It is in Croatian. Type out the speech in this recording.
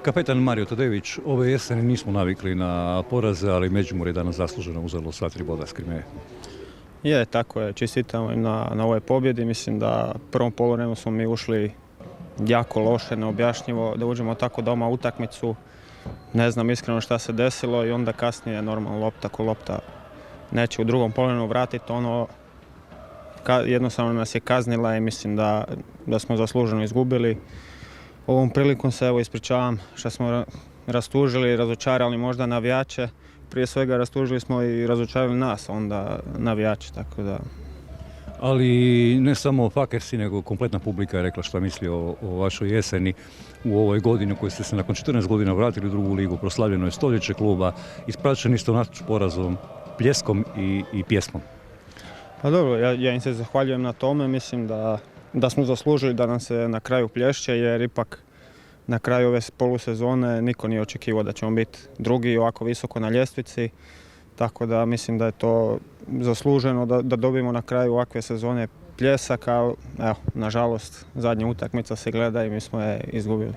Kapetan Mario Tadević, ove jeseni nismo navikli na poraze, ali Međimurje je danas zasluženo uzelo sva 3 boda s Krimeje. Je, tako je. Čestitamo im na ovoj pobjedi. Mislim da prvom poluvremenu smo mi ušli jako loše, neobjašnjivo, da uđemo tako doma u utakmicu. Ne znam iskreno šta se desilo i onda kasnije normalno lopta neće u drugom poluvremenu vratiti. Jednostavno nas je kaznila i mislim da smo zasluženo izgubili. Ovom prilikom se ispričavam što smo rastužili i razočarali možda navijače. Prije svega rastužili smo i razočarali nas, onda navijače, tako da... Ali ne samo Fakersi, nego kompletna publika je rekla šta misli o vašoj jeseni u ovoj godini u kojoj ste se nakon 14 godina vratili u drugu ligu. Proslavljeno je stoljeće kluba, ispraćeni ste unatoč porazom, pljeskom i pjesmom. Pa dobro, ja im se zahvaljujem na tome, mislim da smo zaslužili da nam se na kraju plješće, jer ipak na kraju ove polusezone niko nije očekivao da ćemo biti drugi ovako visoko na ljestvici, tako da mislim da je to zasluženo da dobijemo na kraju ovakve sezone pljesak, ali evo, nažalost zadnja utakmica se gleda i mi smo je izgubili.